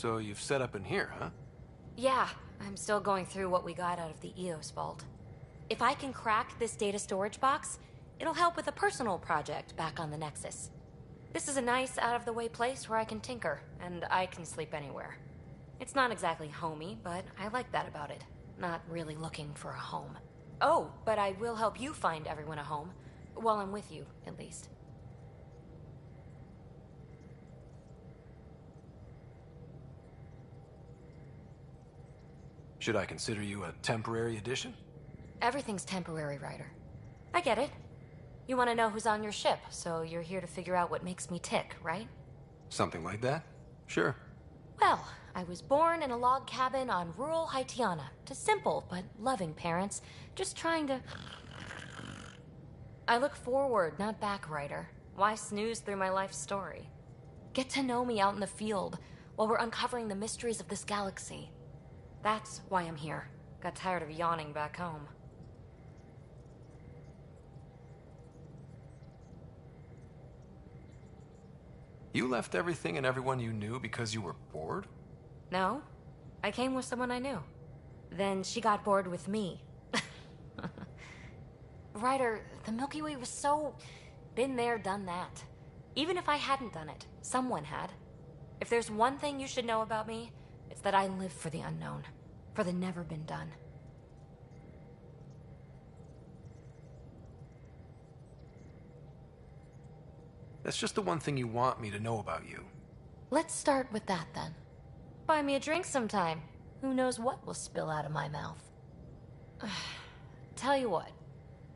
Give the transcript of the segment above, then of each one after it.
So you've set up in here, huh? Yeah, I'm still going through what we got out of the EOS vault. If I can crack this data storage box, it'll help with a personal project back on the Nexus. This is a nice, out-of-the-way place where I can tinker, and I can sleep anywhere. It's not exactly homey, but I like that about it. Not really looking for a home. Oh, but I will help you find everyone a home. While I'm with you, at least. Should I consider you a temporary addition? Everything's temporary, Ryder. I get it. You want to know who's on your ship, so you're here to figure out what makes me tick, right? Something like that? Sure. Well, I was born in a log cabin on rural Haitiana to simple but loving parents, just trying to... I look forward, not back, Ryder. Why snooze through my life story? Get to know me out in the field while we're uncovering the mysteries of this galaxy. That's why I'm here. Got tired of yawning back home. You left everything and everyone you knew because you were bored? No, I came with someone I knew. Then she got bored with me. Ryder, the Milky Way was so... been there, done that. Even if I hadn't done it, someone had. If there's one thing you should know about me, it's that I live for the unknown. For the never been done. That's just the one thing you want me to know about you. Let's start with that, then. Buy me a drink sometime. Who knows what will spill out of my mouth. Tell you what.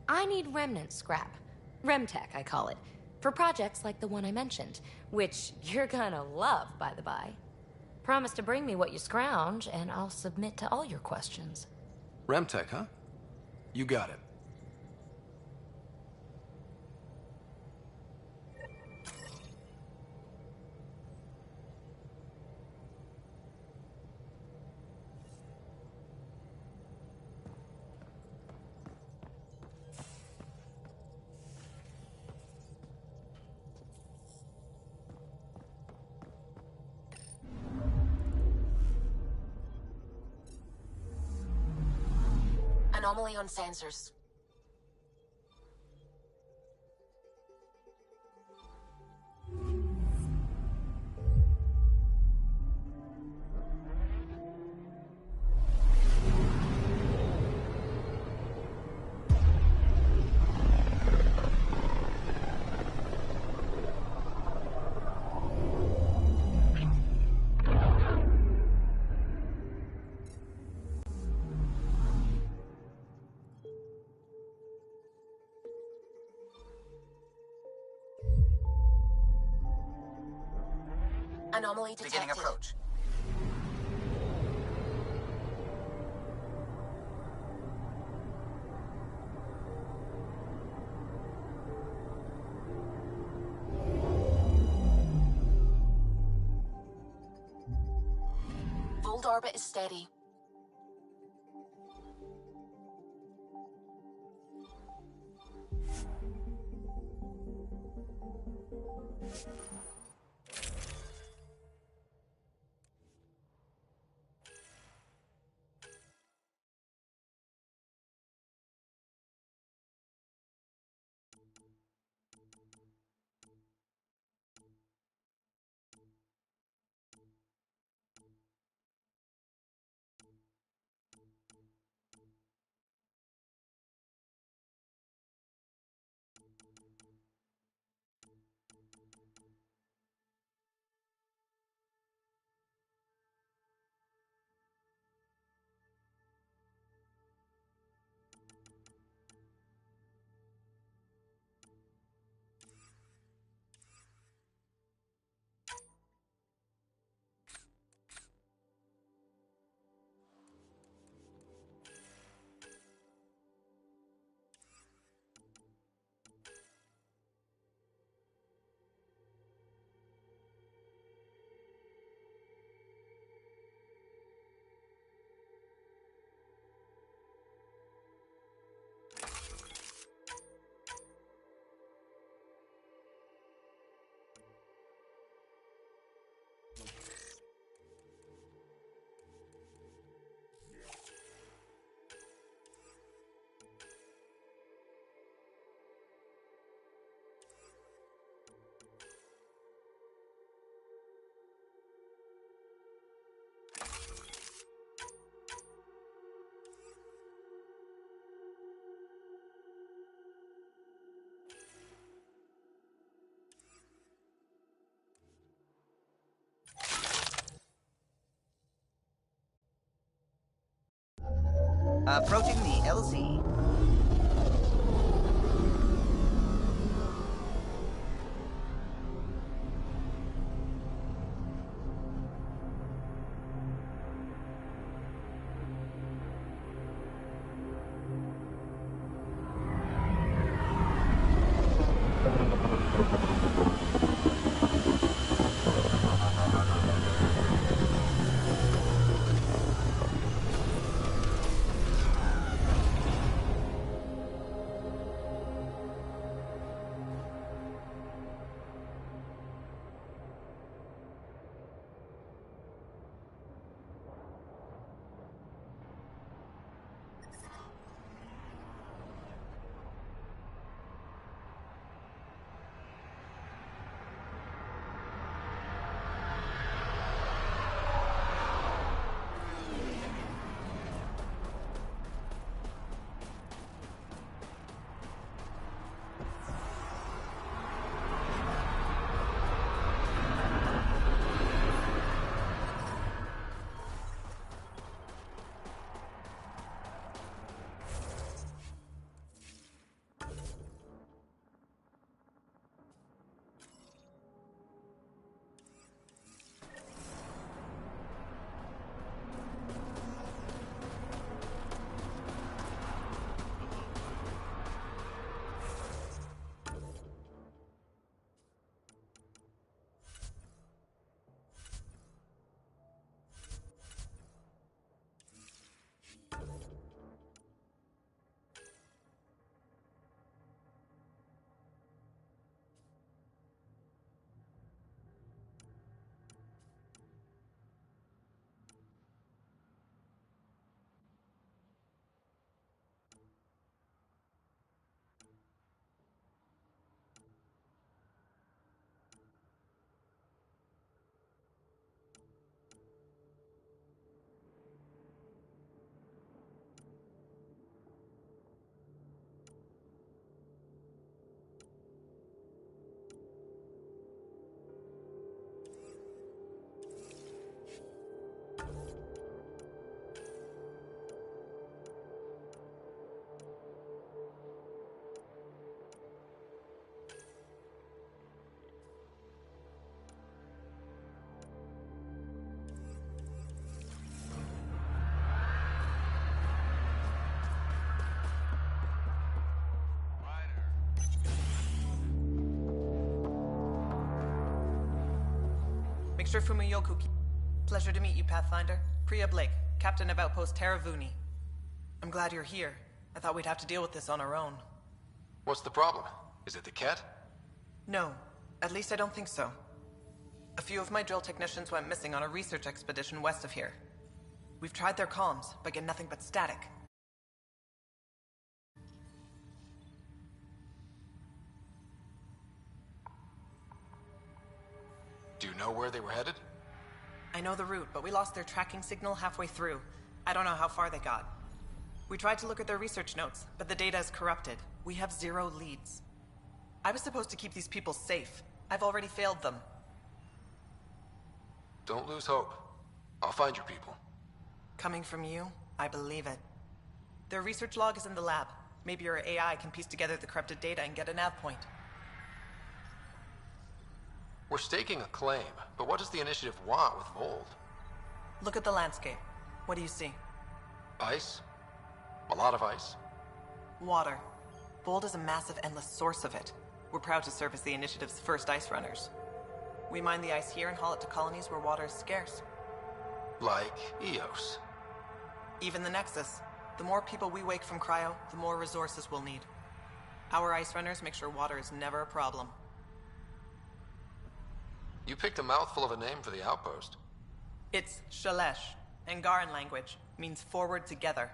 I need remnant scrap. Remtech, I call it. For projects like the one I mentioned. Which you're gonna love, by the by. Promise to bring me what you scrounge, and I'll submit to all your questions. Remtech, huh? You got it. Anomaly on sensors. Anomaly detected. Beginning approach. Fold orbit is steady. Approaching the LZ. Mixture Fumiyoku. Pleasure to meet you, Pathfinder. Priya Blake, Captain of Outpost Taravuni. I'm glad you're here. I thought we'd have to deal with this on our own. What's the problem? Is it the cat? No. At least I don't think so. A few of my drill technicians went missing on a research expedition west of here. We've tried their comms, but get nothing but static. Do you know where they were headed? I know the route, but we lost their tracking signal halfway through. I don't know how far they got. We tried to look at their research notes, but the data is corrupted. We have 0 leads. I was supposed to keep these people safe. I've already failed them. Don't lose hope. I'll find your people. Coming from you, I believe it. Their research log is in the lab. Maybe your AI can piece together the corrupted data and get a nav point. We're staking a claim, but what does the initiative want with Vold? Look at the landscape. What do you see? Ice? A lot of ice. Water. Vold is a massive, endless source of it. We're proud to serve as the initiative's first ice runners. We mine the ice here and haul it to colonies where water is scarce. Like Eos. Even the Nexus. The more people we wake from cryo, the more resources we'll need. Our ice runners make sure water is never a problem. You picked a mouthful of a name for the outpost. It's Shalesh. Angaran language means forward together.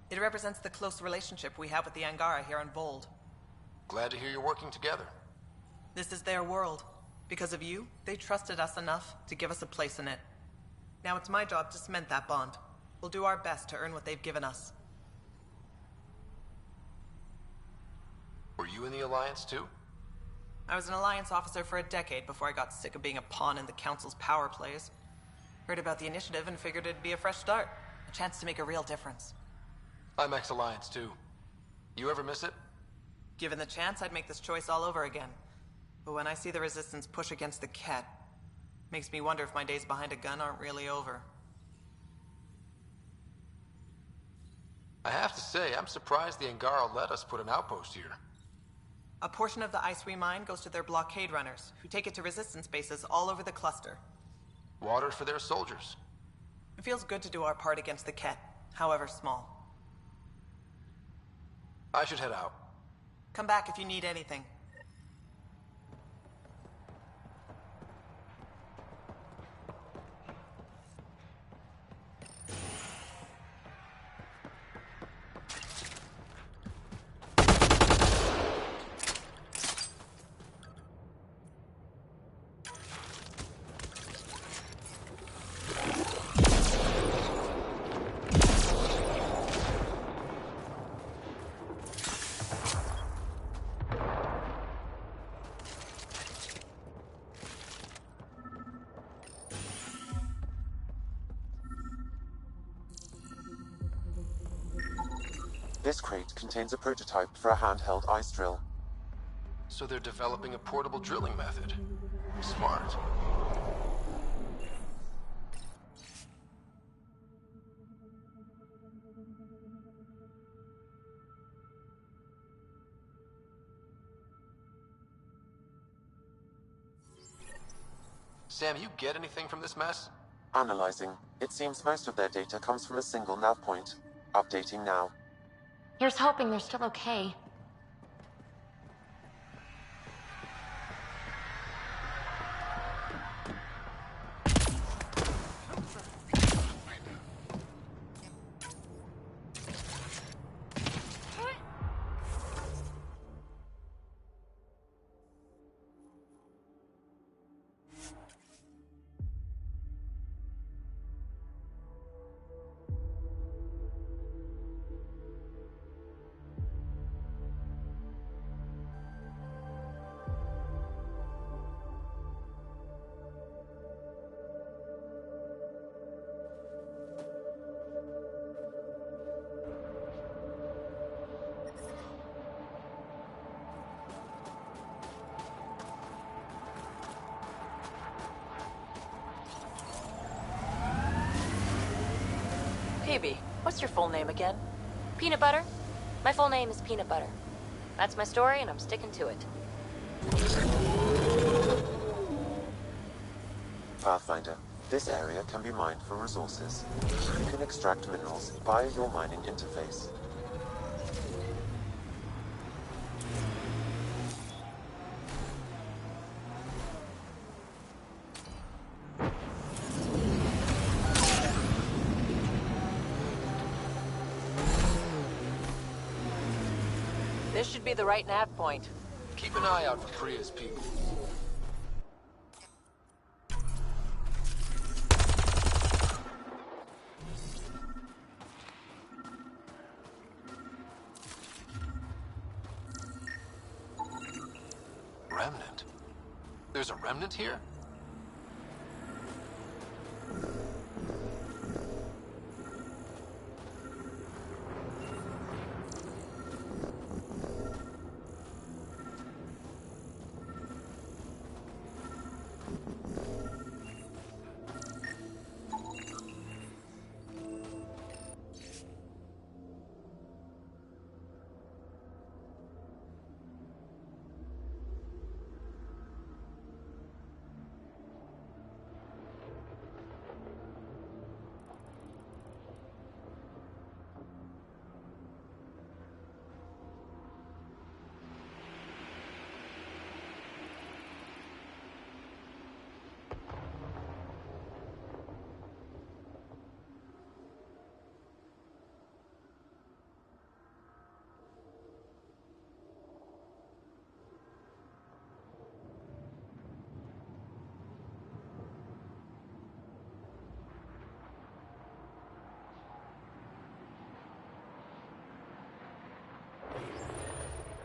It represents the close relationship we have with the Angara here on Vold. Glad to hear you're working together. This is their world. Because of you, they trusted us enough to give us a place in it. Now it's my job to cement that bond. We'll do our best to earn what they've given us. Were you in the Alliance too? I was an Alliance officer for a decade before I got sick of being a pawn in the Council's power plays. Heard about the initiative and figured it'd be a fresh start. A chance to make a real difference. I'm ex-Alliance too. You ever miss it? Given the chance, I'd make this choice all over again. But when I see the Resistance push against the Ket, makes me wonder if my days behind a gun aren't really over. I have to say, I'm surprised the Angara let us put an outpost here. A portion of the ice we mine goes to their blockade runners, who take it to Resistance bases all over the cluster. Water for their soldiers. It feels good to do our part against the Ket, however small. I should head out. Come back if you need anything. This crate contains a prototype for a handheld ice drill. So they're developing a portable drilling method. Smart. Sam, you get anything from this mess? Analyzing. It seems most of their data comes from a single nav point. Updating now. Here's hoping they're still okay. Phoebe, what's your full name again? Peanut butter? My full name is Peanut Butter. That's my story, and I'm sticking to it. Pathfinder. This area can be mined for resources. You can extract minerals via your mining interface. This should be the right nav point. Keep an eye out for Priya's people. Remnant? There's a remnant here?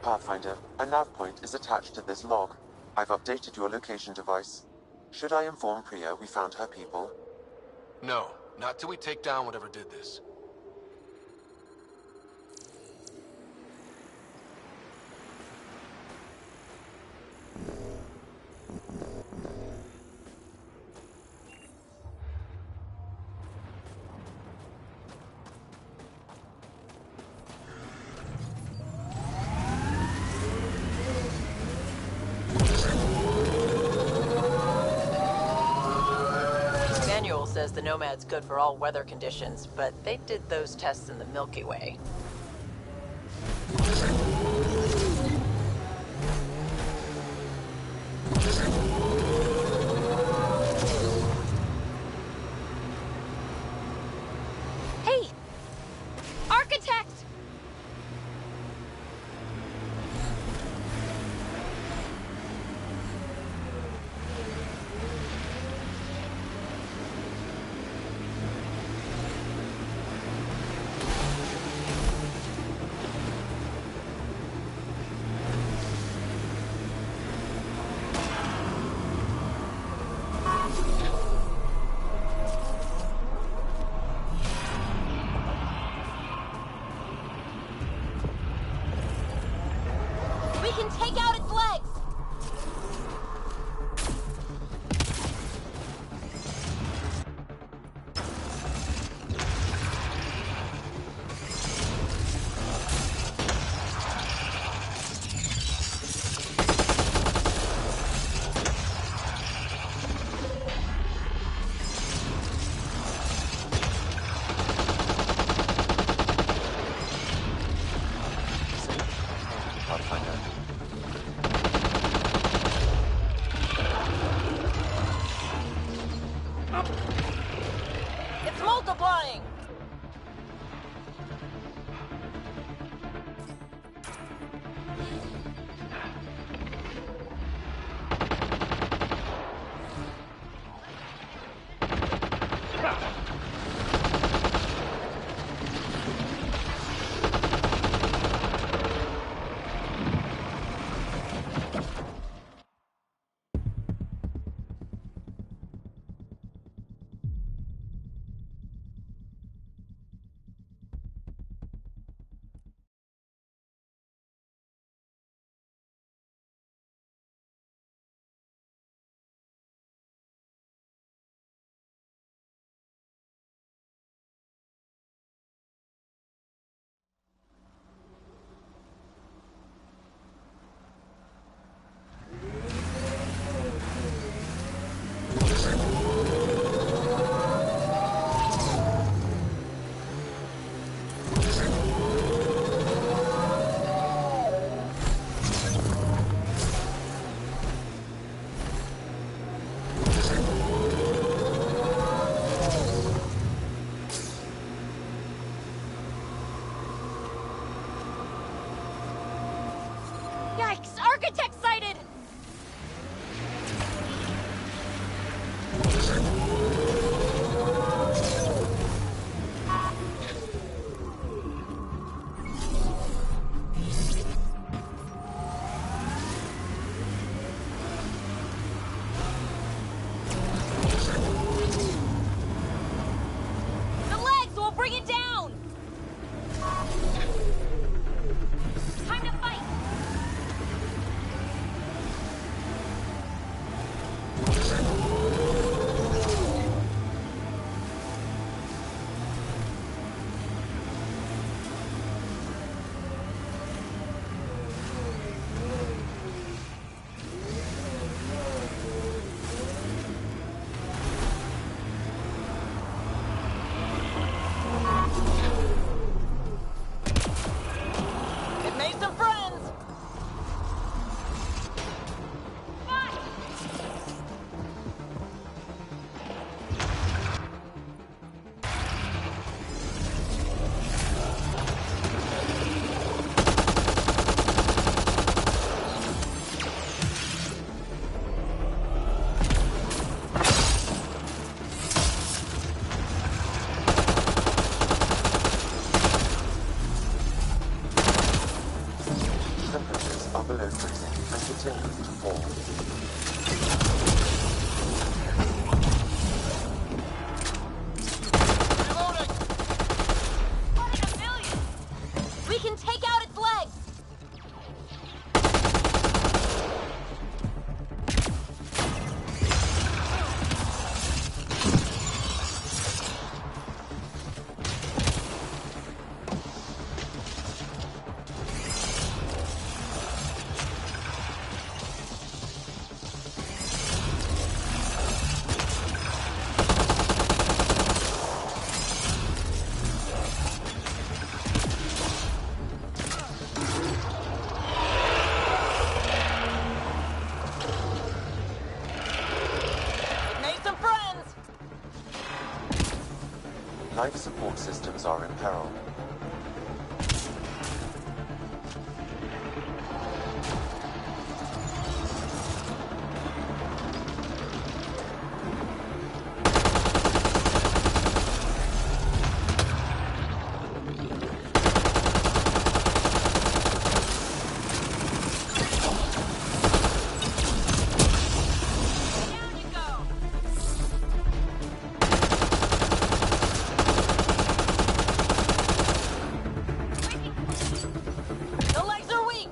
Pathfinder, a nav point is attached to this log. I've updated your location device. Should I inform Priya we found her people? No, not till we take down whatever did this. manual says the Nomad's good for all weather conditions, but they did those tests in the Milky Way. Hey! Architect! We can take out its legs! Pathfinder. It's multiplying! Yikes! Architect sighted! The legs will bring it down! Time to fight! It made some friends! Temperatures are below freezing and continuing to fall. One in a million! We can take out its legs! Life support systems are in peril. The legs are weak!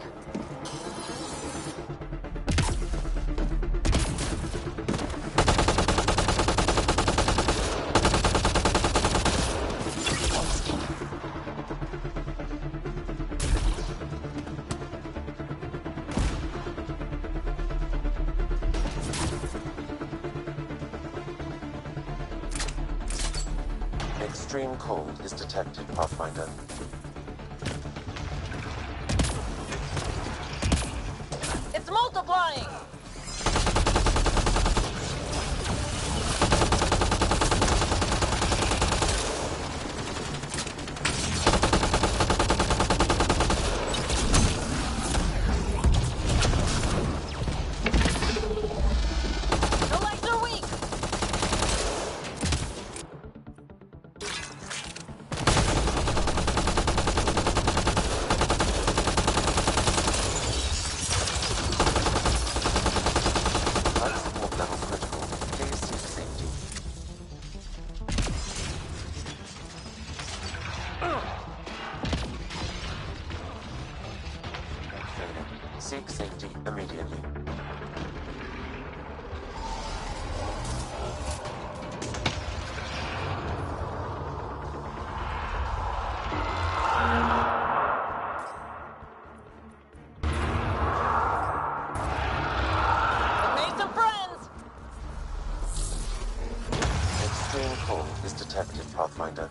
Extreme cold is detected, Pathfinder. It's multiplying! The legs are weak! Life support level critical. Please seek safety. Failing. Seek safety immediately. It made some friends! Extreme cold is detected, Pathfinder.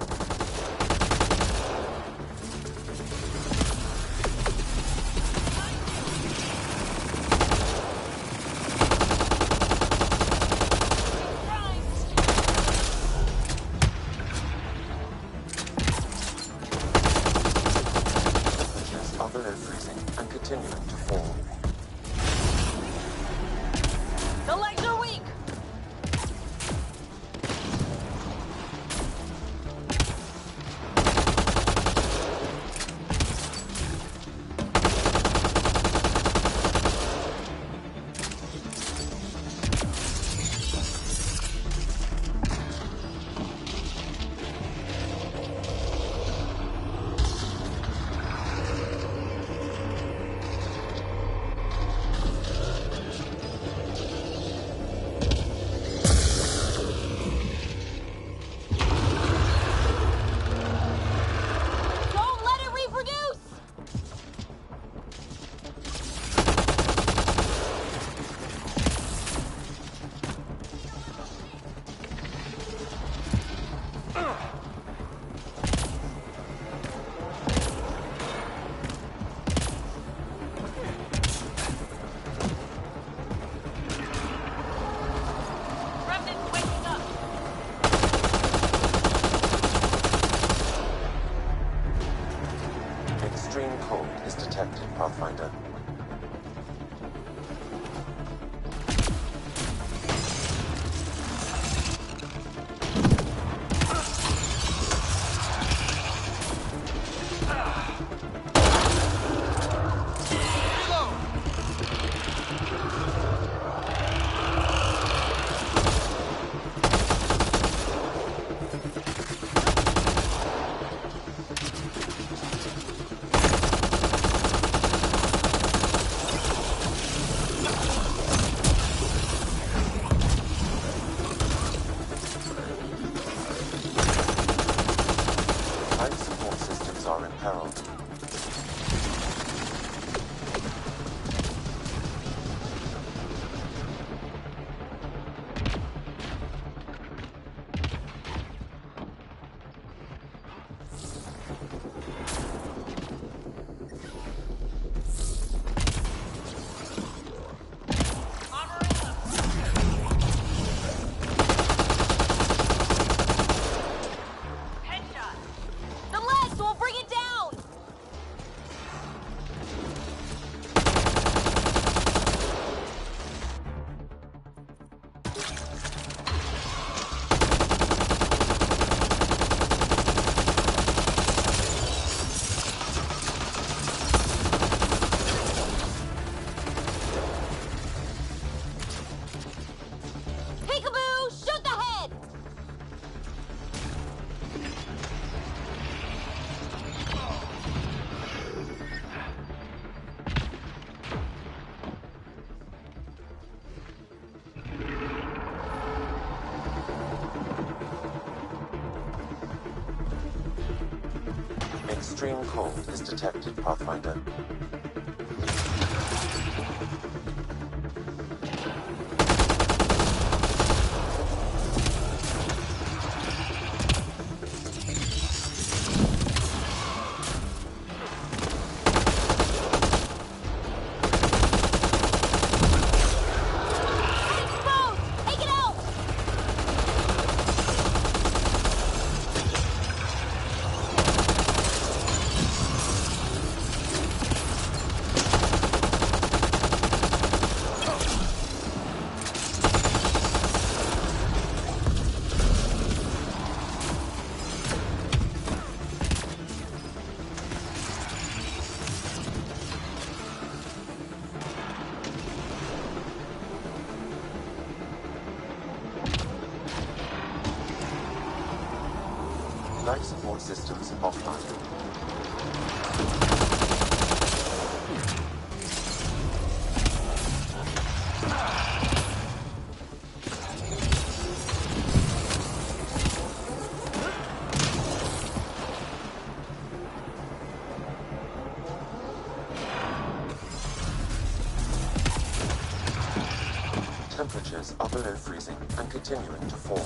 Temperatures are below freezing and continuing to fall. The legs are weak! Extreme cold is detected, Pathfinder. Life support systems offline. Temperatures are below freezing and continuing to fall.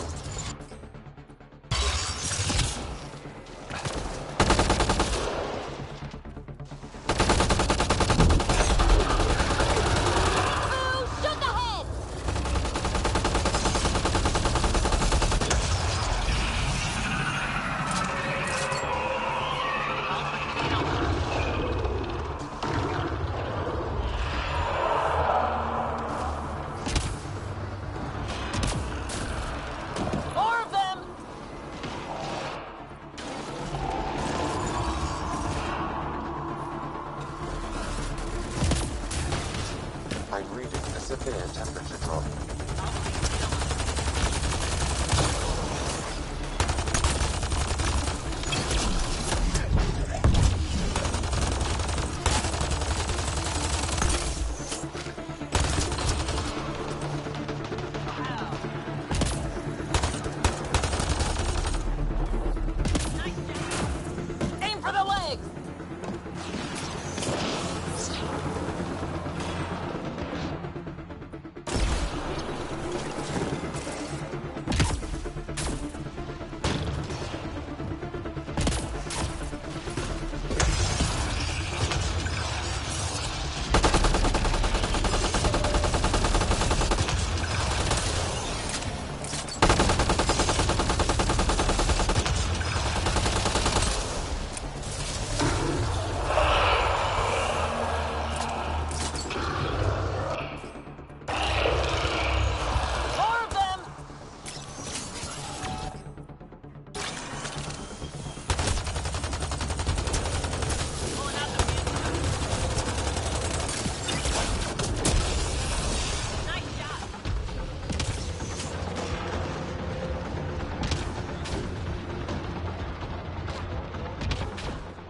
I'm reading a severe temperature drop. Aim for the legs!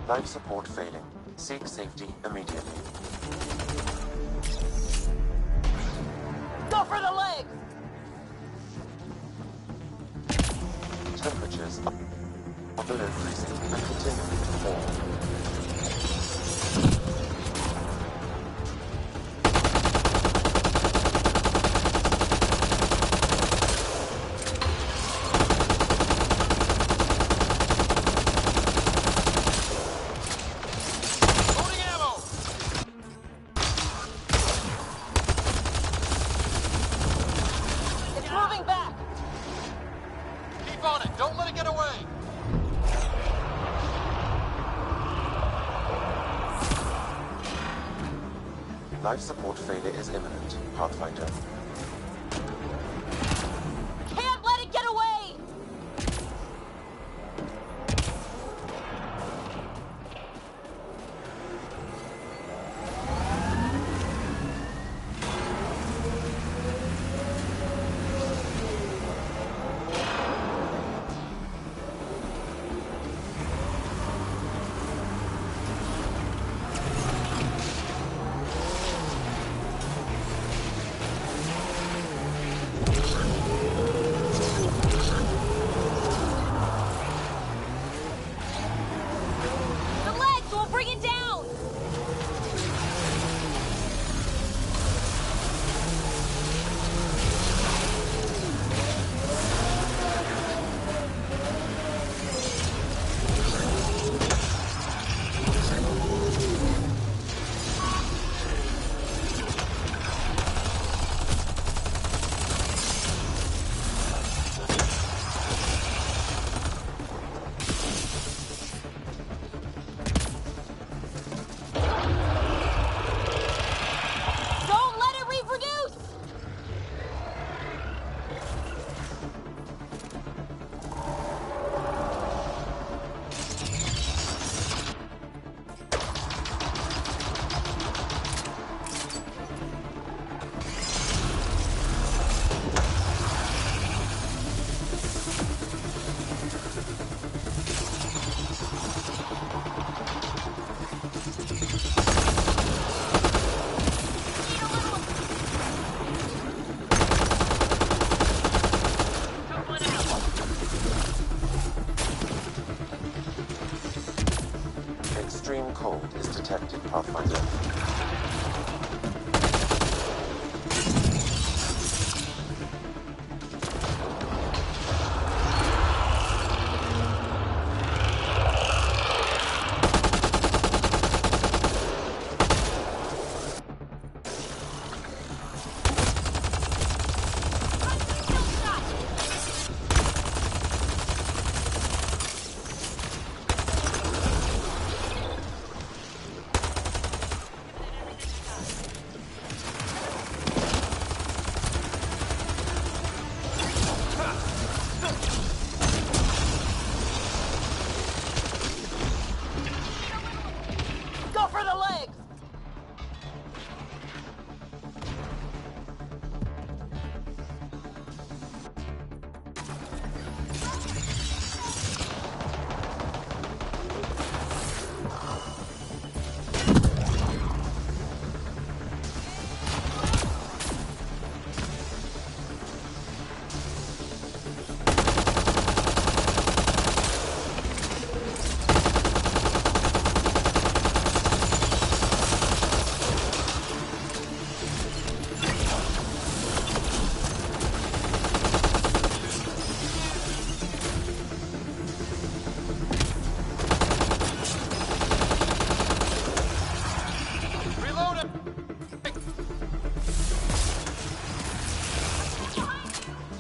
Life support failing. Seek safety immediately. Go for the legs! Temperatures are below freezing and continuing to fall. Loading ammo! It's moving back! Keep on it! Don't let it get away! Life support failure is imminent, Pathfinder. Can't let it get away!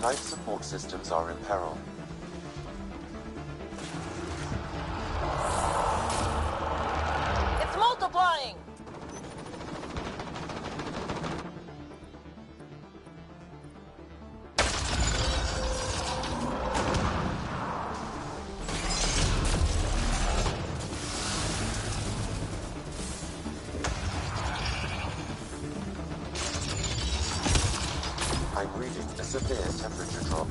Life support systems are in peril. It's multiplying! I'm reading a severe temperature drop.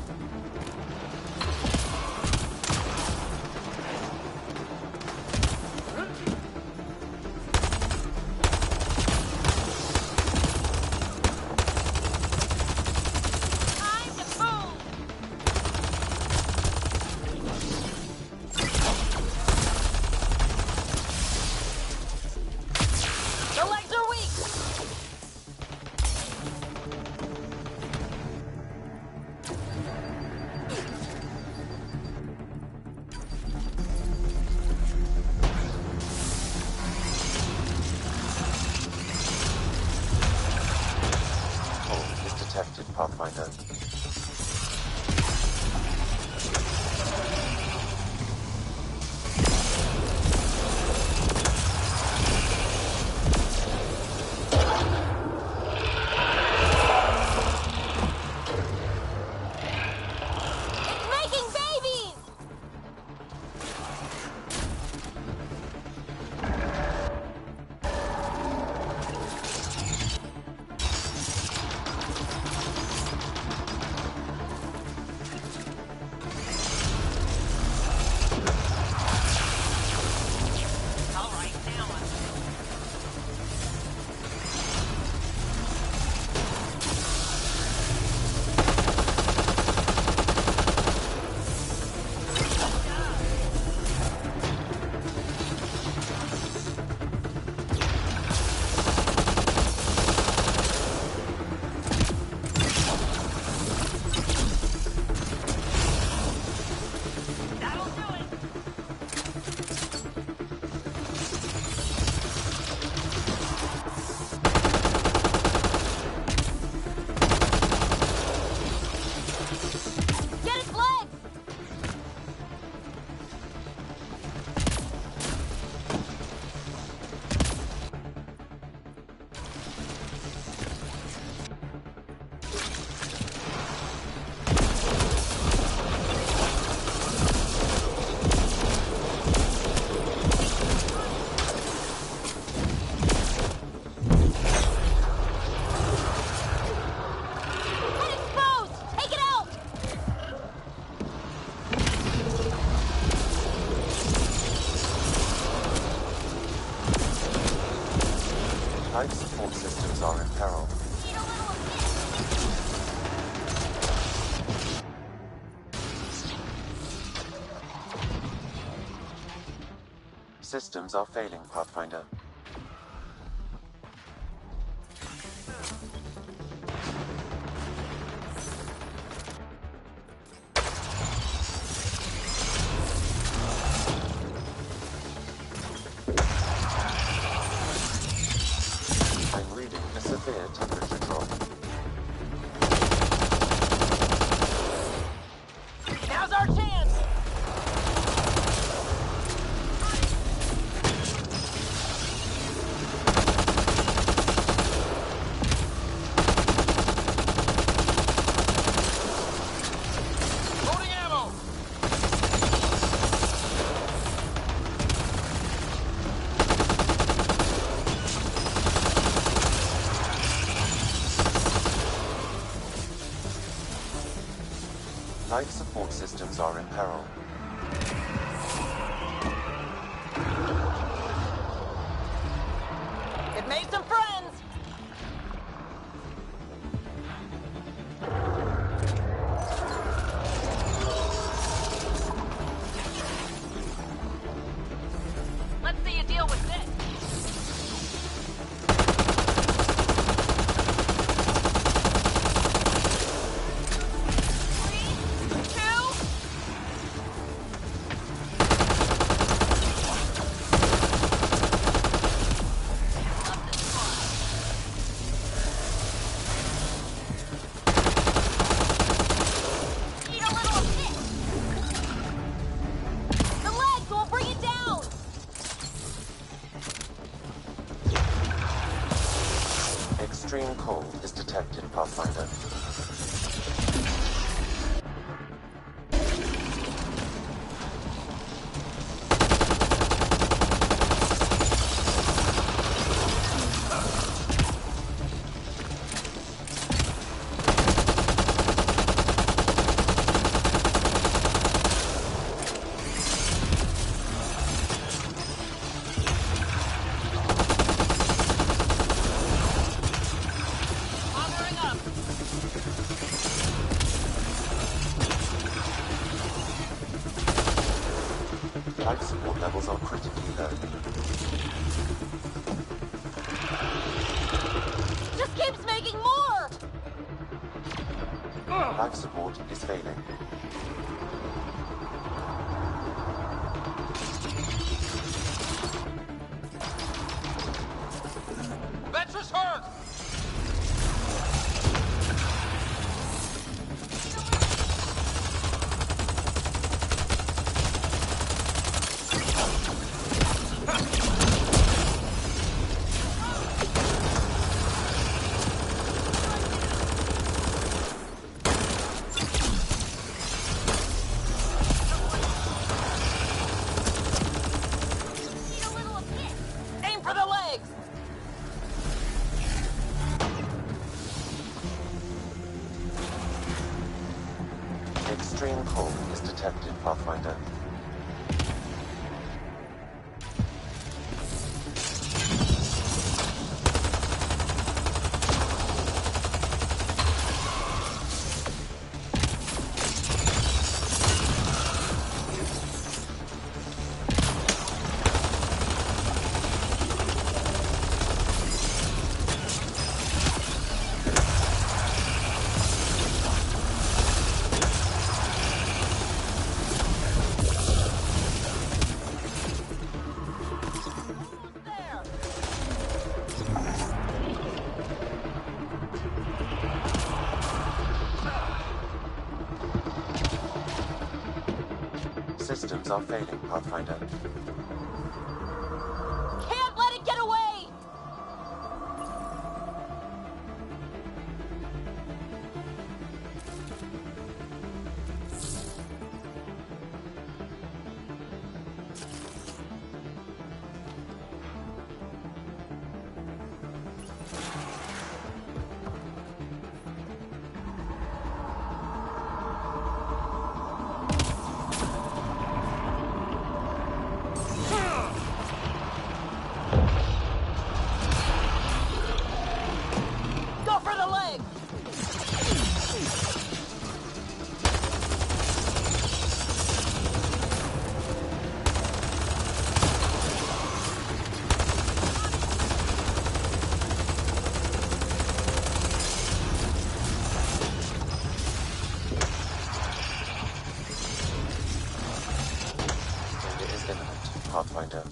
Time to move! The legs are weak! Hold is detected, Pathfinder. It's making babies! All right, now that'll do it! Get its legs! Head exposed! Take it out! Life support systems are in peril. Need a little assist! Systems are failing, Pathfinder. I'm reading a severe temperature drop. Now's our chance! Loading ammo! Life support systems are in peril. It made some friends! Let's see you deal with this! Three, two, Life support levels are critically low. Just keeps making more! Life support is failing. Ventress hurt! Aim for the legs! Extreme cold is detected, Pathfinder. Systems are failing, Pathfinder. Can't let it get away! Go for the leg! Failure is imminent, Pathfinder.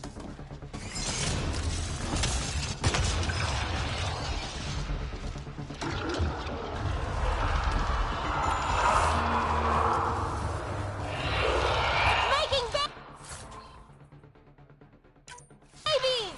Making babies!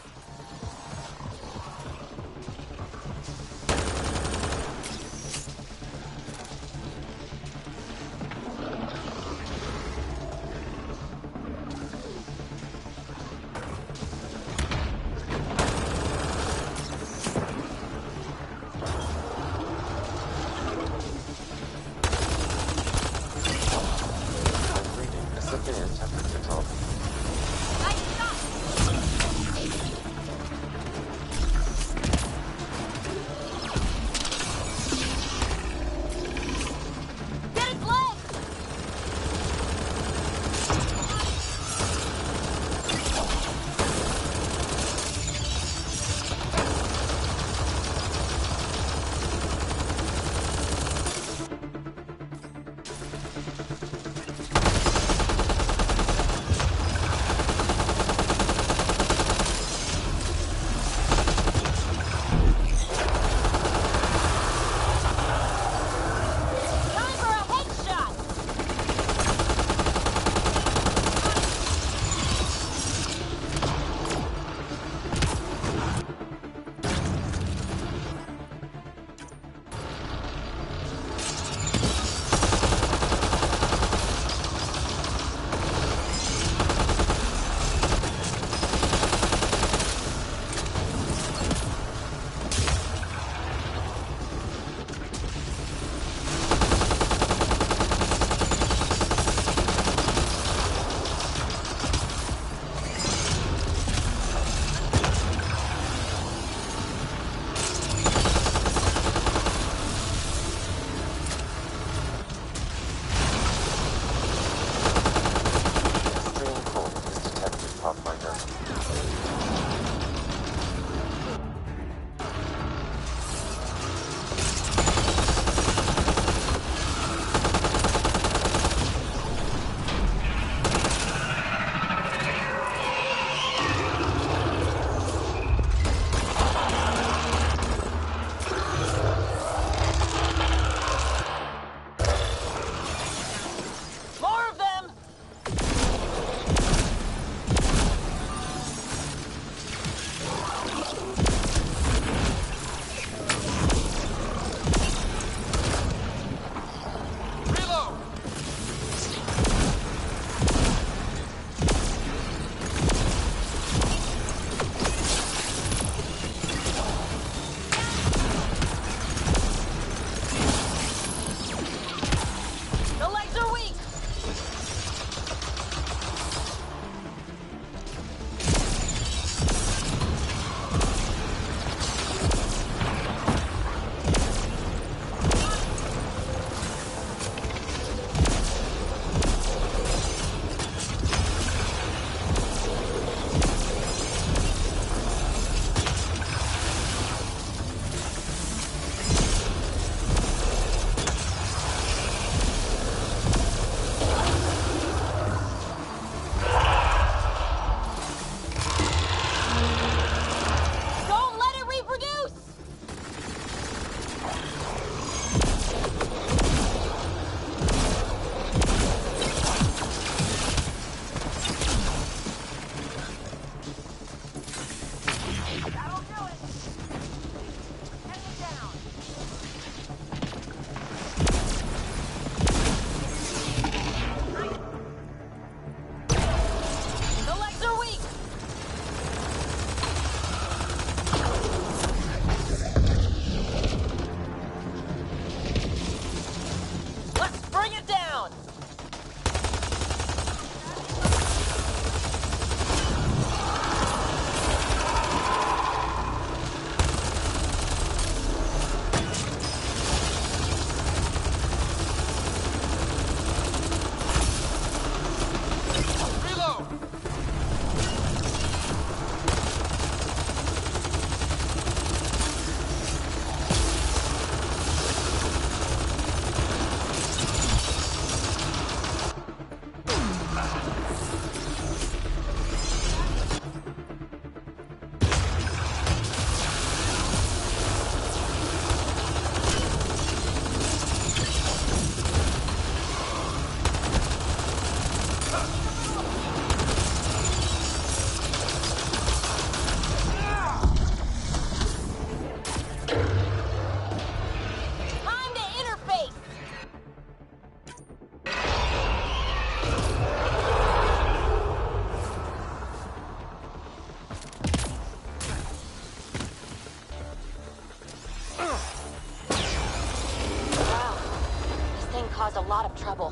caused a lot of trouble.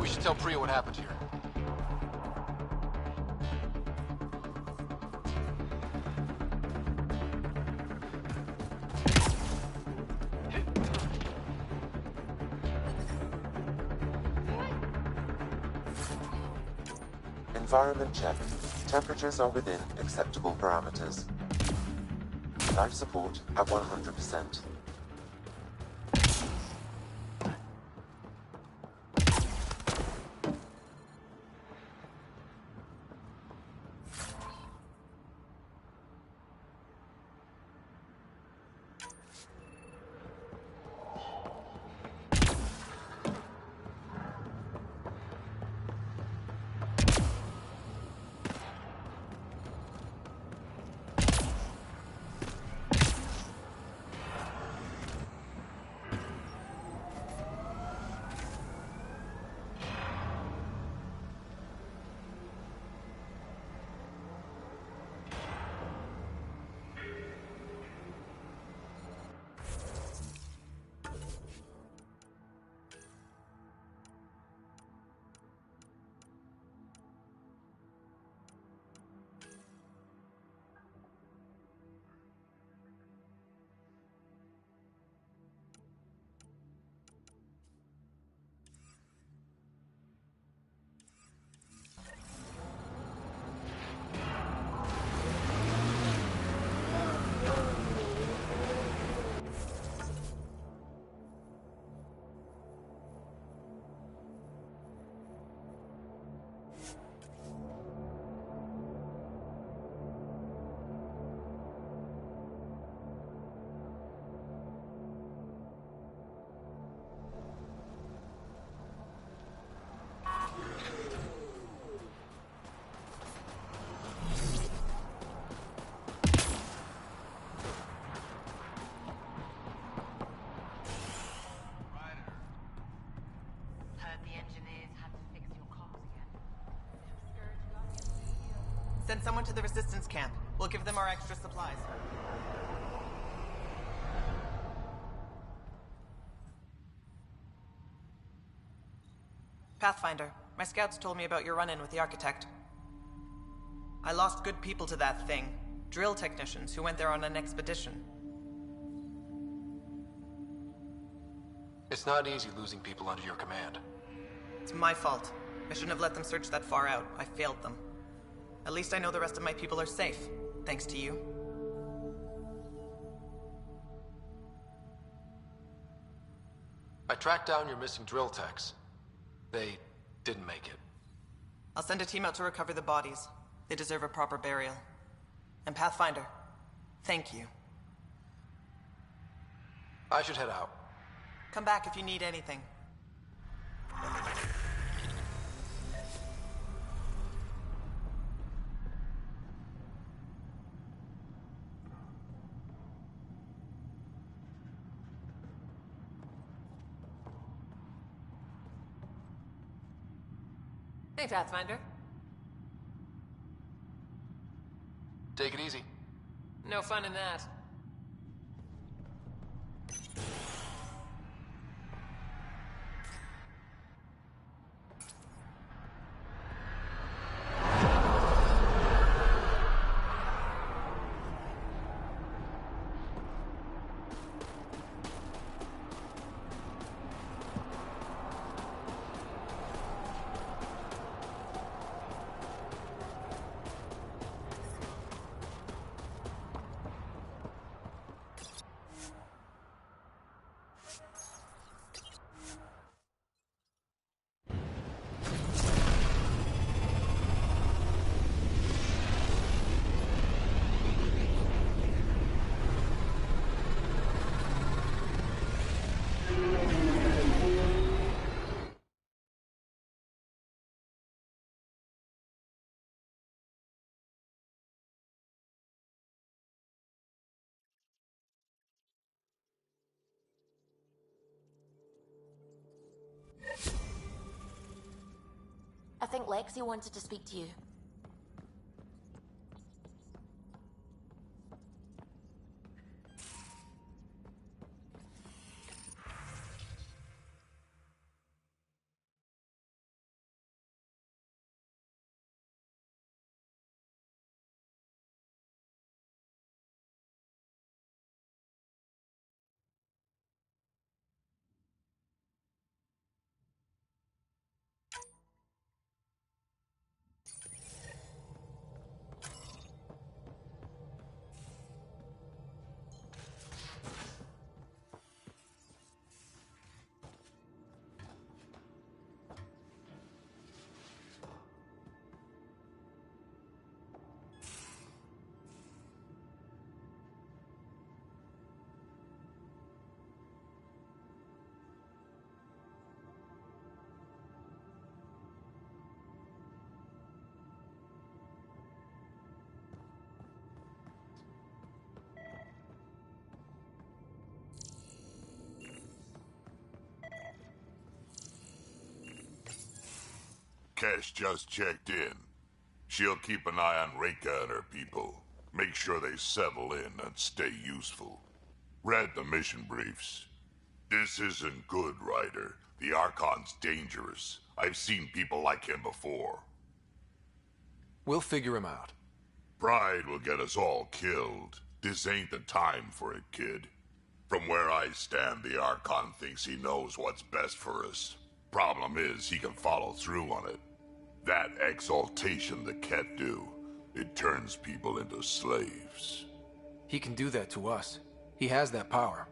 We should tell Priya what happened here. Environment check. Temperatures are within acceptable parameters. Life support at 100%. Send someone to the resistance camp. We'll give them our extra supplies. Pathfinder, my scouts told me about your run-in with the architect. I lost good people to that thing. Drill technicians who went there on an expedition. It's not easy losing people under your command. It's my fault. I shouldn't have let them search that far out. I failed them. At least I know the rest of my people are safe, thanks to you. I tracked down your missing drill techs. They didn't make it. I'll send a team out to recover the bodies. They deserve a proper burial. And Pathfinder, thank you. I should head out. Come back if you need anything. Hey, Pathfinder. Take it easy. No fun in that. I think Lexi wanted to speak to you. Kesh just checked in. She'll keep an eye on Reika and her people. Make sure they settle in and stay useful. Read the mission briefs. This isn't good, Ryder. The Archon's dangerous. I've seen people like him before. We'll figure him out. Pride will get us all killed. This ain't the time for it, kid. From where I stand, the Archon thinks he knows what's best for us. Problem is, he can follow through on it. That exaltation the Ket do, it turns people into slaves. He can do that to us. He has that power.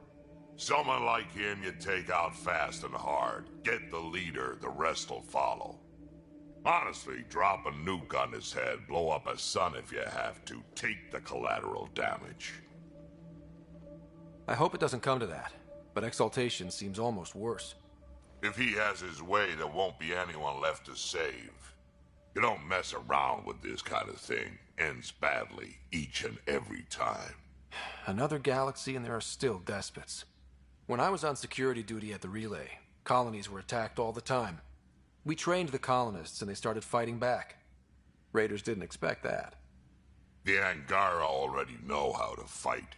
Someone like him you take out fast and hard. Get the leader, the rest will follow. Honestly, drop a nuke on his head, blow up a sun if you have to. Take the collateral damage. I hope it doesn't come to that, but exaltation seems almost worse. If he has his way, there won't be anyone left to save. You don't mess around with this kind of thing. Ends badly, each and every time. Another galaxy and there are still despots. When I was on security duty at the relay, colonies were attacked all the time. We trained the colonists and they started fighting back. Raiders didn't expect that. The Angara already know how to fight.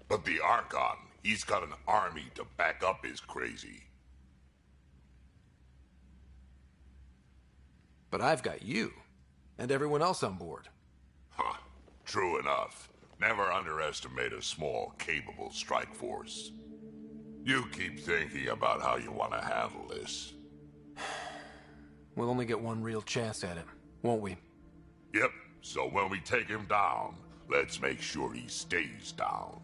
But the Archon, he's got an army to back up his crazy. But I've got you, and everyone else on board. Huh. True enough. Never underestimate a small, capable strike force. You keep thinking about how you want to handle this. We'll only get one real chance at it, won't we? Yep, so when we take him down, let's make sure he stays down.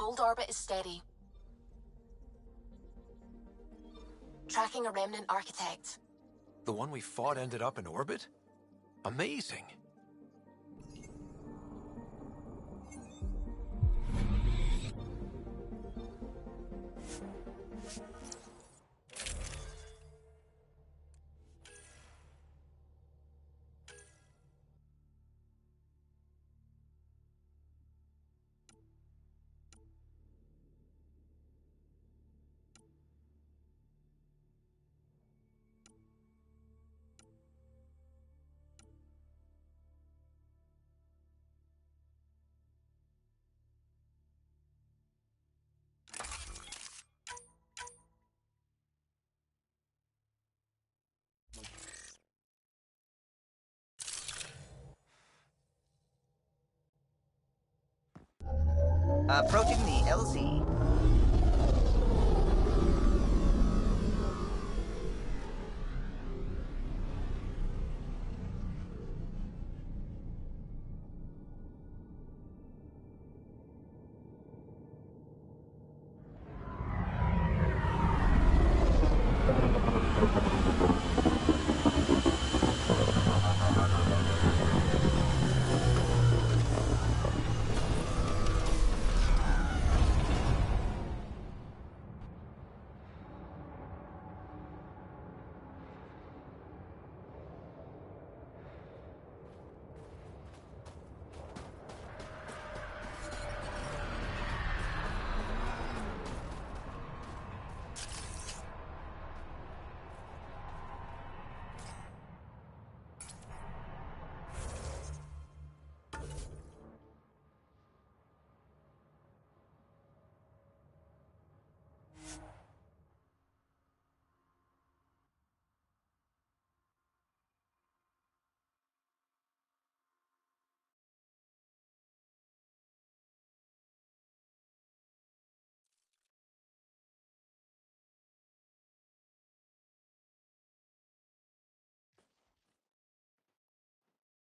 Hold orbit is steady. Tracking a remnant architect. The one we fought ended up in orbit? Amazing. Approaching the LZ.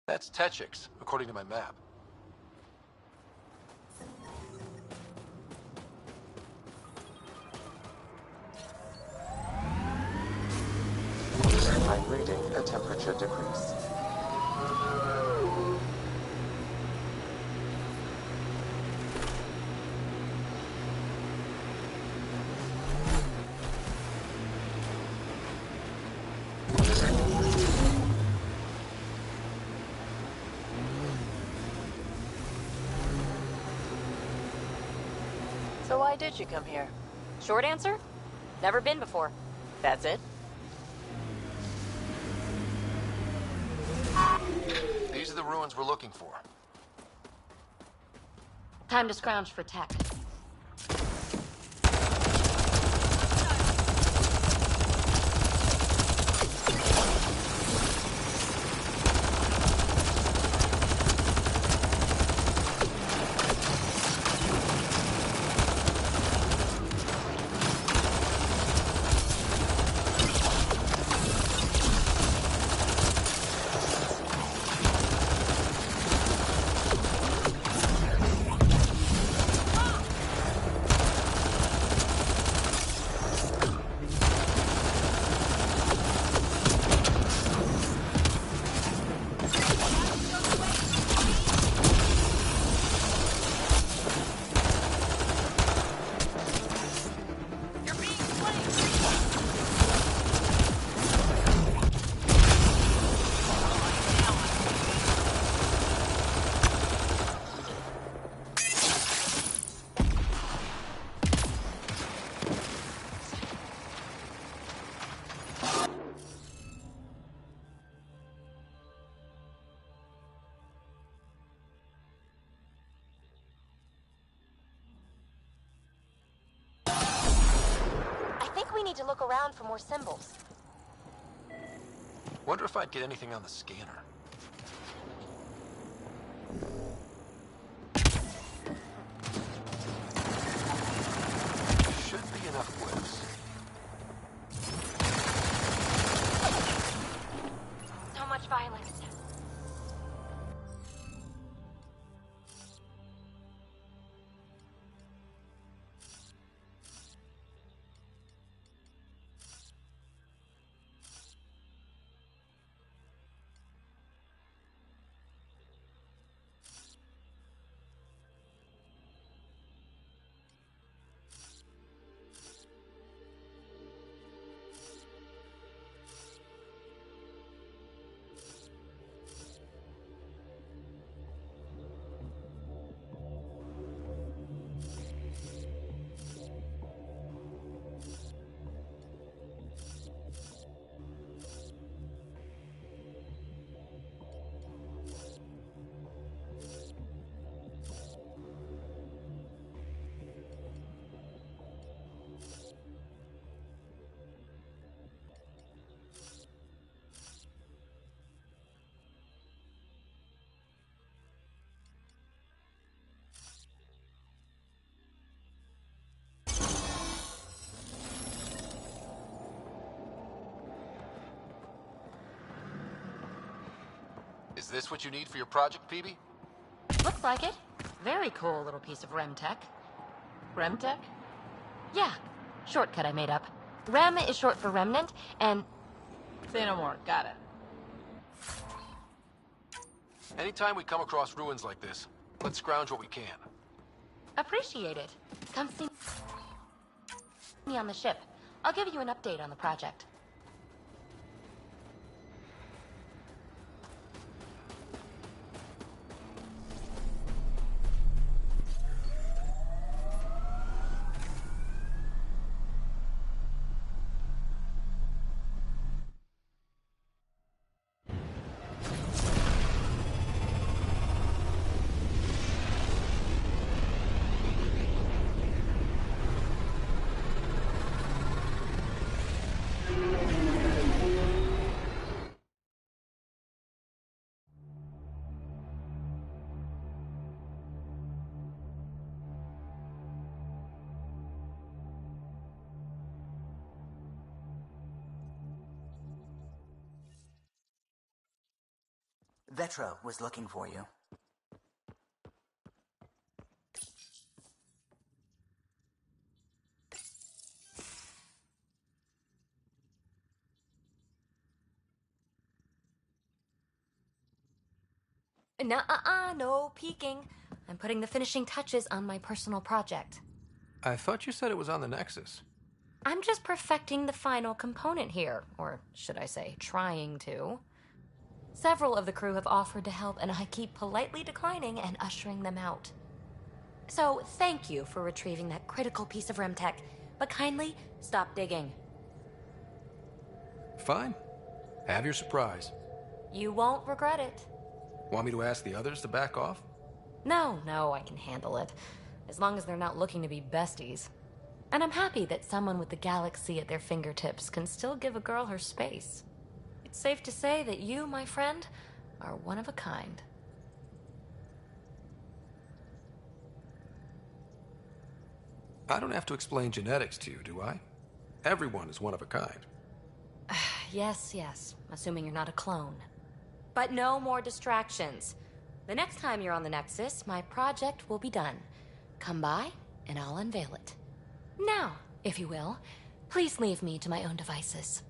That's Techix, according to my map. I'm reading a temperature decrease. So why did you come here? Short answer? Never been before. That's it? These are the ruins we're looking for. Time to scrounge for tech. Need to look around for more symbols. Wonder if I'd get anything on the scanner. Should be enough glyphs. So much violence. Is this what you need for your project, PB? Looks like it. Very cool little piece of REM tech. Remtech? Yeah, shortcut I made up. REM is short for remnant, and Say no more. Got it. Anytime we come across ruins like this, let's scrounge what we can. appreciate it. Come see me on the ship. I'll give you an update on the project. Vetra was looking for you. No peeking. I'm putting the finishing touches on my personal project. I thought you said it was on the Nexus. I'm just perfecting the final component here, or should I say, trying to. Several of the crew have offered to help, and I keep politely declining and ushering them out. So, thank you for retrieving that critical piece of REM tech, but kindly stop digging. Fine. Have your surprise. You won't regret it. Want me to ask the others to back off? No, I can handle it. As long as they're not looking to be besties. And I'm happy that someone with the galaxy at their fingertips can still give a girl her space. It's safe to say that you, my friend, are one of a kind. I don't have to explain genetics to you, do I? Everyone is one of a kind. Yes, assuming you're not a clone. But no more distractions. The next time you're on the Nexus, my project will be done. Come by, and I'll unveil it. Now, if you will, please leave me to my own devices.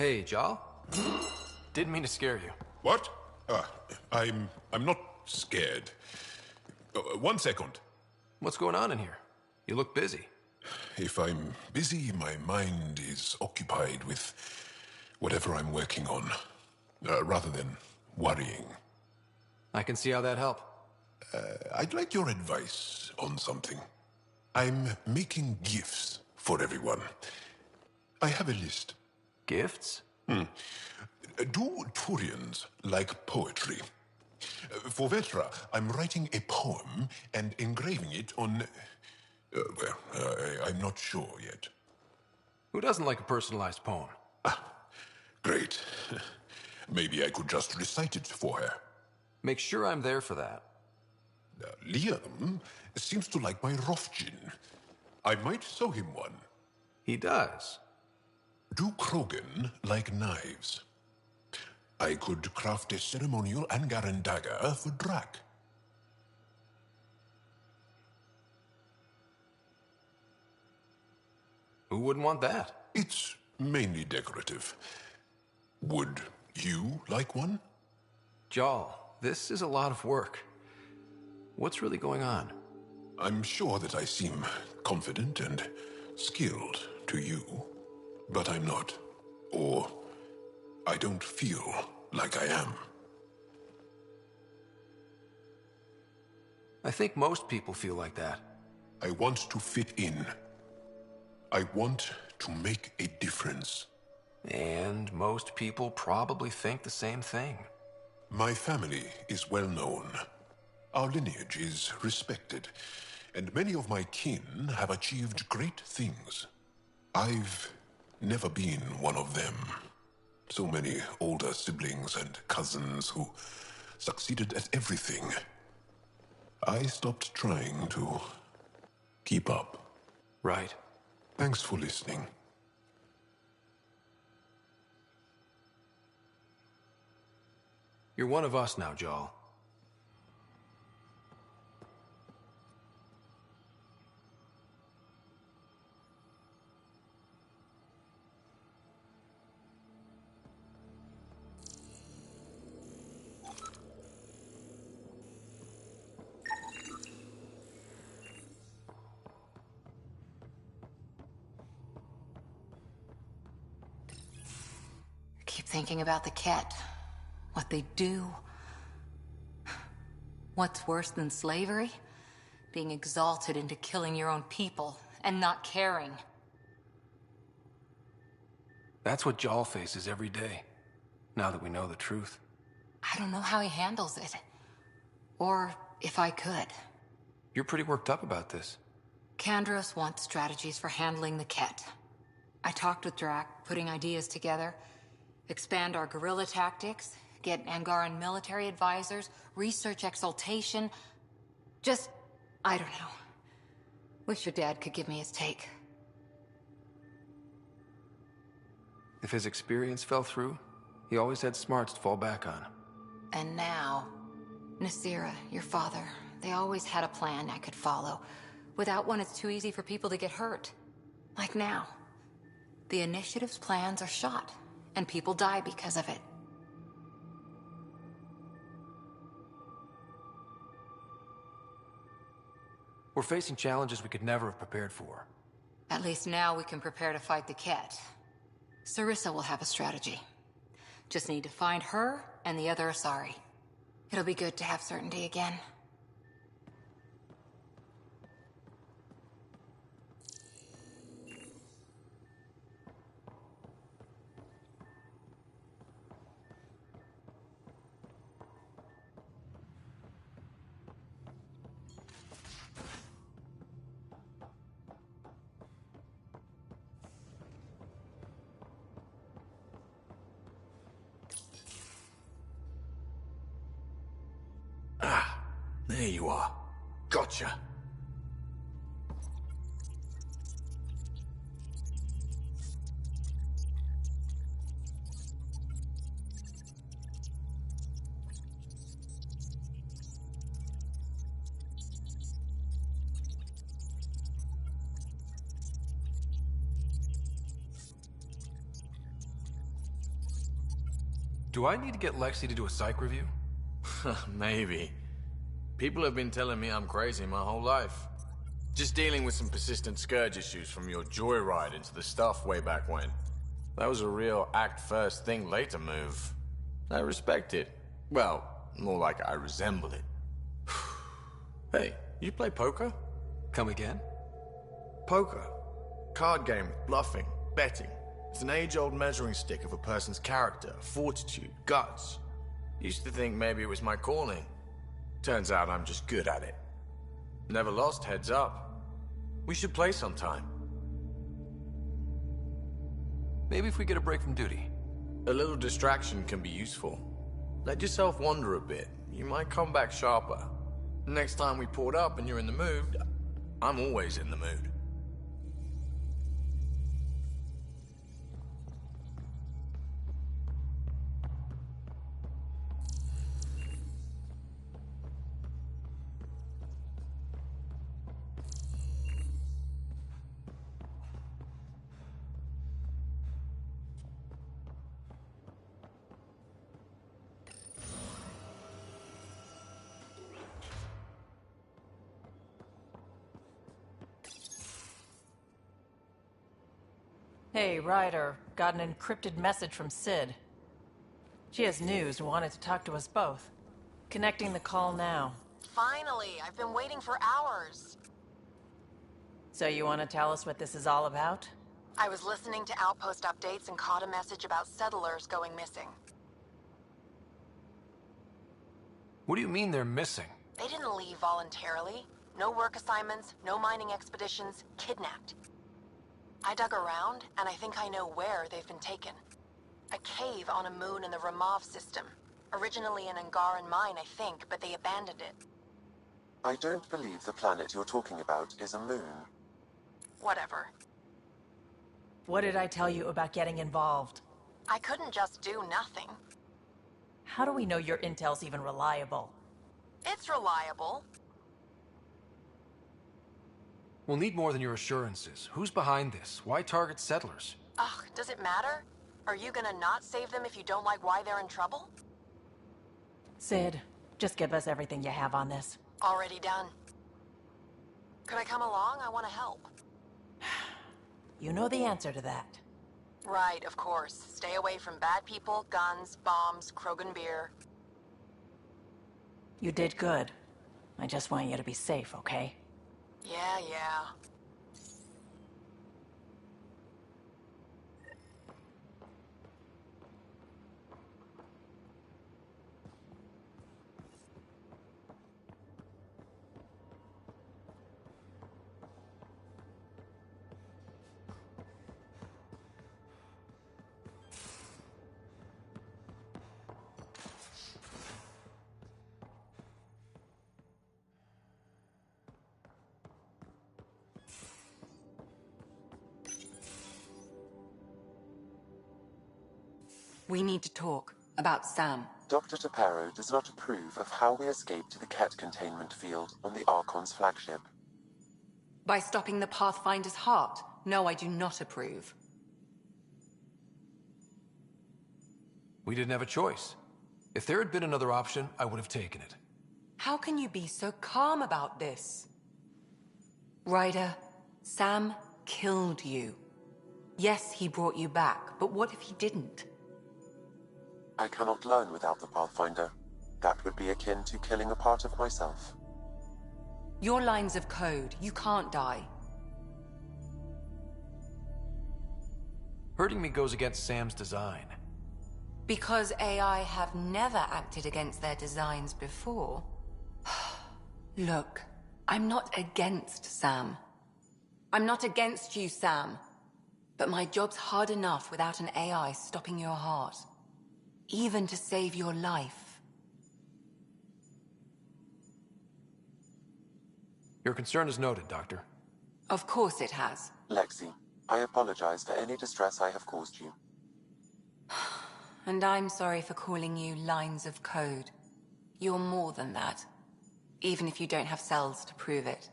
Hey, Jal. Didn't mean to scare you. What? I'm not scared. 1 second. What's going on in here? You look busy. If I'm busy, my mind is occupied with whatever I'm working on, rather than worrying. I can see how that helped. I'd like your advice on something. I'm making gifts for everyone. I have a list. Gifts? Do Turians like poetry? For Vetra, I'm writing a poem and engraving it on... I'm not sure yet. Who doesn't like a personalized poem? Great. Maybe I could just recite it for her. Make sure I'm there for that. Liam seems to like my Rofgin. I might sew him one. He does. Do Krogan like knives? I could craft a ceremonial Angaran dagger for Drac. Who wouldn't want that? It's mainly decorative. Would you like one? Jal, this is a lot of work. What's really going on? I'm sure that I seem confident and skilled to you, but I'm not. Or I don't feel like I am. I think most people feel like that. I want to fit in. I want to make a difference. And most people probably think the same thing. My family is well known. Our lineage is respected, and many of my kin have achieved great things. I've never been one of them. So many older siblings and cousins who succeeded at everything. I stopped trying to keep up. Right. Thanks for listening. You're one of us now, Jal. Keep thinking about the Ket. What they do. What's worse than slavery? Being exalted into killing your own people and not caring. That's what Jal faces every day, now that we know the truth. I don't know how he handles it. Or if I could. You're pretty worked up about this. Kandros wants strategies for handling the Ket. I talked with Drac, putting ideas together. Expand our guerrilla tactics, get Angaran military advisors, research exaltation. Just, I don't know. Wish your dad could give me his take. If his experience fell through, he always had smarts to fall back on. And now, Nasira, your father, they always had a plan I could follow. Without one, it's too easy for people to get hurt. Like now. The Initiative's plans are shot, and people die because of it. We're facing challenges we could never have prepared for. At least now we can prepare to fight the Ket. Sarissa will have a strategy. Just need to find her and the other Asari. It'll be good to have certainty again. There you are. Gotcha. Do I need to get Lexi to do a psych review? Maybe. People have been telling me I'm crazy my whole life. Just dealing with some persistent scourge issues from your joyride into the stuff way back when. That was a real act first, think later move. I respect it. Well, more like I resemble it. Hey, you play poker? Come again? Poker. Card game, bluffing, betting. It's an age-old measuring stick of a person's character, fortitude, guts. Used to think maybe it was my calling. Turns out I'm just good at it. Never lost, heads up. We should play sometime. Maybe if we get a break from duty. A little distraction can be useful. Let yourself wander a bit. You might come back sharper. Next time we port up and you're in the mood, I'm always in the mood. Hey, Ryder. Got an encrypted message from Sid. She has news and wanted to talk to us both. Connecting the call now. Finally, I've been waiting for hours. So you want to tell us what this is all about? I was listening to outpost updates and caught a message about settlers going missing. What do you mean they're missing? They didn't leave voluntarily. No work assignments, no mining expeditions, kidnapped. I dug around, and I think I know where they've been taken. A cave on a moon in the Ramov system. Originally an Angaran mine, I think, but they abandoned it. I don't believe the planet you're talking about is a moon. Whatever. What did I tell you about getting involved? I couldn't just do nothing. How do we know your intel's even reliable? It's reliable. We'll need more than your assurances. Who's behind this? Why target settlers? Ugh, does it matter? Are you gonna not save them if you don't like why they're in trouble? Sid, just give us everything you have on this. Already done. Could I come along? I want to help. You know the answer to that. Right, of course. Stay away from bad people, guns, bombs, Krogan beer. You did good. I just want you to be safe, okay? Yeah. We need to talk about Sam. Dr. Taparo does not approve of how we escaped the Ket containment field on the Archon's flagship. By stopping the Pathfinder's heart? No, I do not approve. We didn't have a choice. If there had been another option, I would have taken it. How can you be so calm about this? Ryder, Sam killed you. Yes, he brought you back, but what if he didn't? I cannot learn without the Pathfinder. That would be akin to killing a part of myself. Your lines of code, you can't die. Hurting me goes against Sam's design. Because AI have never acted against their designs before. Look, I'm not against Sam. I'm not against you, Sam. But my job's hard enough without an AI stopping your heart. Even to save your life. Your concern is noted, Doctor. Of course it has. Lexi, I apologize for any distress I have caused you. And I'm sorry for calling you lines of code. You're more than that. Even if you don't have cells to prove it.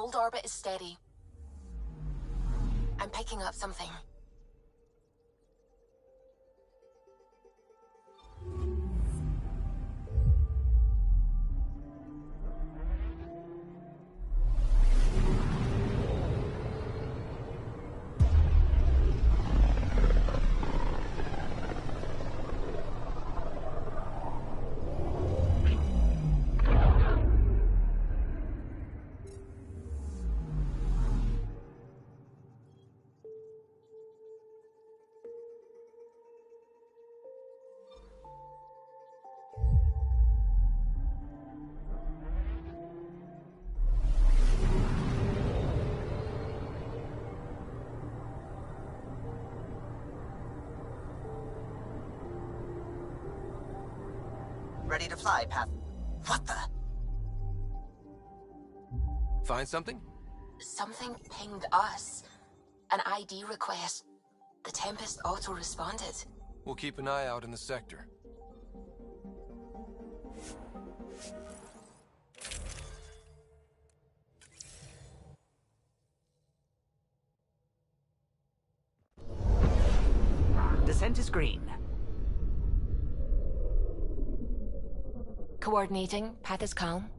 Hold orbit is steady. I'm picking up something. Ready to fly, Path. What the? Find something? Something pinged us. An ID request. The Tempest auto-responded. We'll keep an eye out in the sector. Descent is green. Coordinating. Path is calm.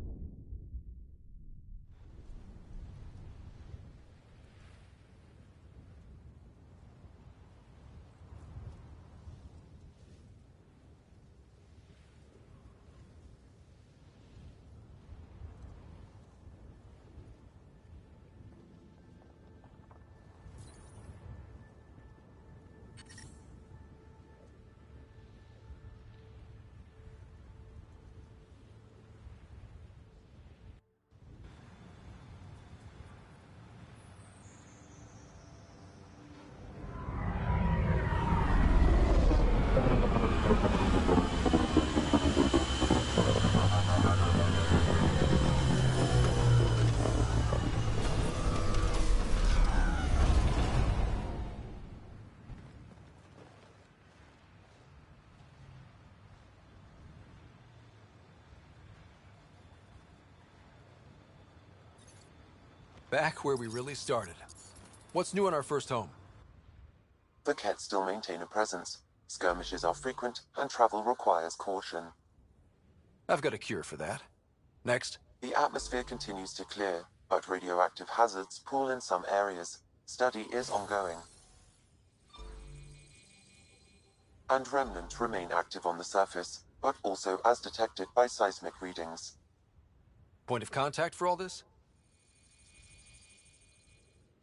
Back where we really started. What's new on our first home? The Kett still maintain a presence. Skirmishes are frequent, and travel requires caution. I've got a cure for that. Next. The atmosphere continues to clear, but radioactive hazards pool in some areas. Study is ongoing. And remnants remain active on the surface, but also as detected by seismic readings. Point of contact for all this?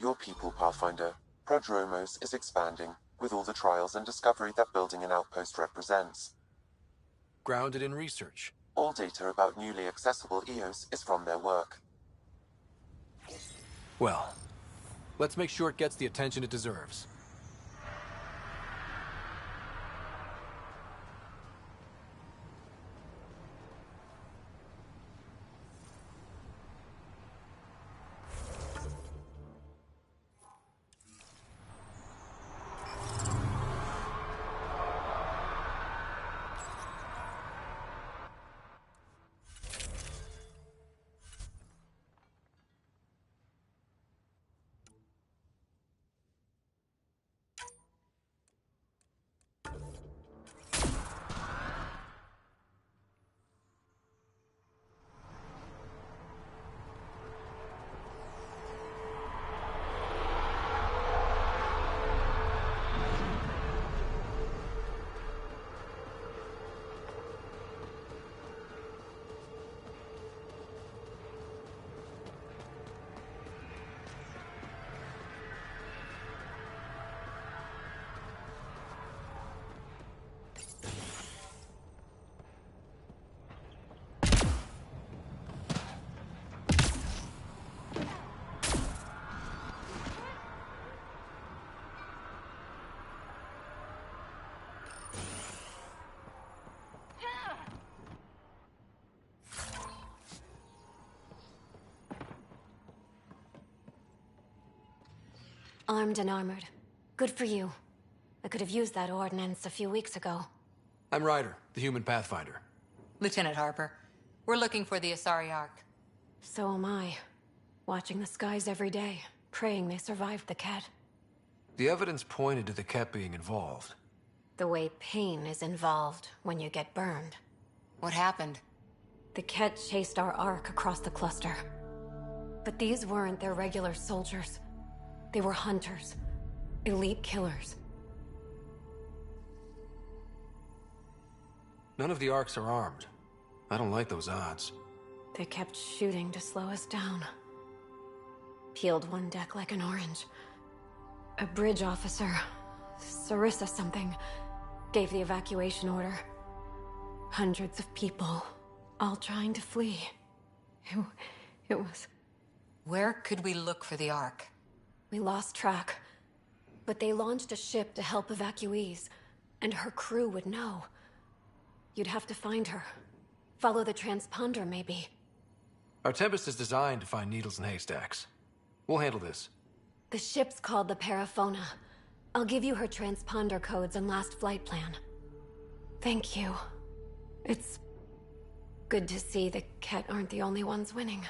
Your people, Pathfinder. Prodromos is expanding, with all the trials and discovery that building an outpost represents. Grounded in research. All data about newly accessible EOS is from their work. Well, let's make sure it gets the attention it deserves. Armed and armored. Good for you. I could have used that ordnance a few weeks ago. I'm Ryder, the human pathfinder. Lieutenant Harper, we're looking for the Asari Ark. So am I. watching the skies every day, praying they survived the Ket. The evidence pointed to the Ket being involved. The way pain is involved when you get burned. What happened? The Ket chased our Ark across the cluster. But these weren't their regular soldiers. They were hunters. Elite killers. None of the Arks are armed. I don't like those odds. They kept shooting to slow us down. Peeled one deck like an orange. A bridge officer, Sarissa something, gave the evacuation order. Hundreds of people, all trying to flee. It was... Where could we look for the Ark? We lost track. But they launched a ship to help evacuees, and her crew would know. You'd have to find her. Follow the transponder, maybe. Our Tempest is designed to find needles in haystacks. We'll handle this. The ship's called the Paraphona. I'll give you her transponder codes and last flight plan. Thank you. It's good to see the Ket aren't the only ones winning.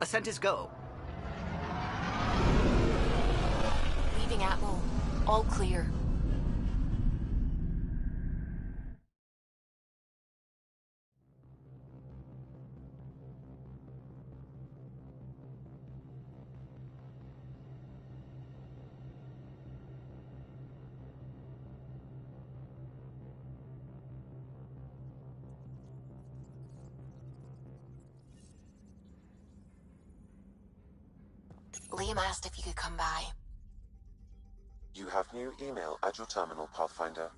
Ascent is go. Leaving Atmo. All clear. Liam asked if you could come by. You have new email at your terminal, Pathfinder.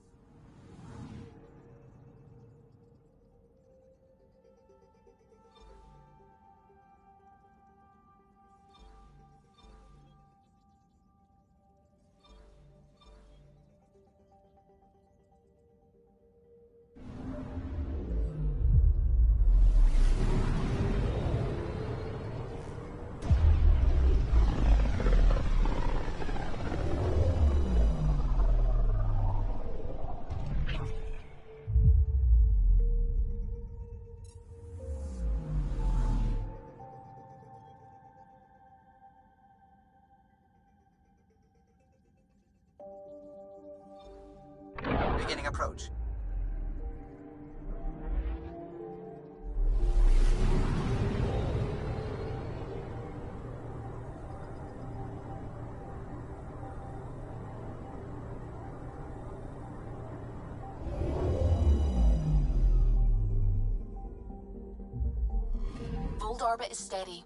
Beginning approach. Old orbit is steady.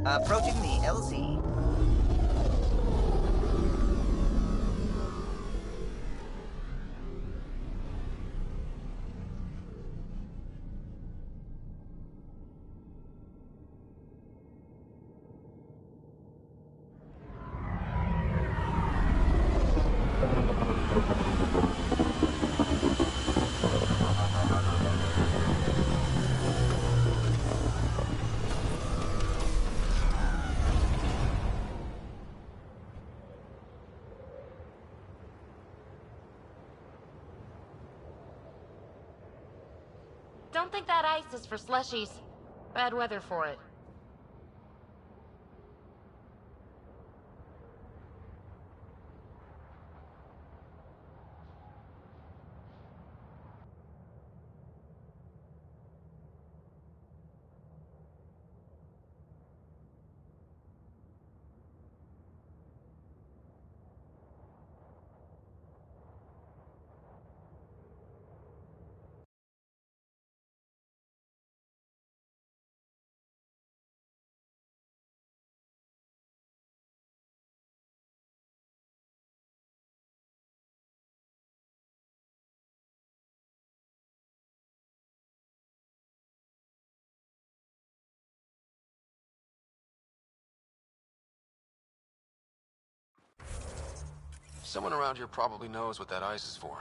Approaching the LZ. Don't think that ice is for slushies. Bad weather for it. Someone around here probably knows what that ice is for.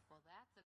Well, that's a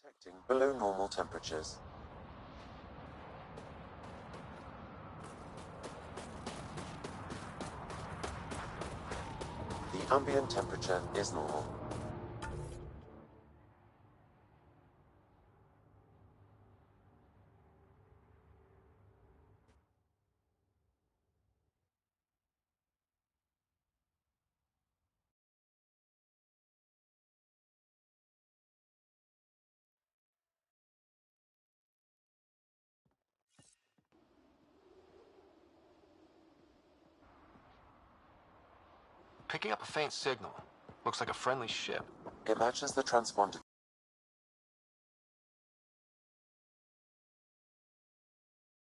Detecting below normal temperatures. The ambient temperature is normal. Picking up a faint signal. Looks like a friendly ship. It matches the transponder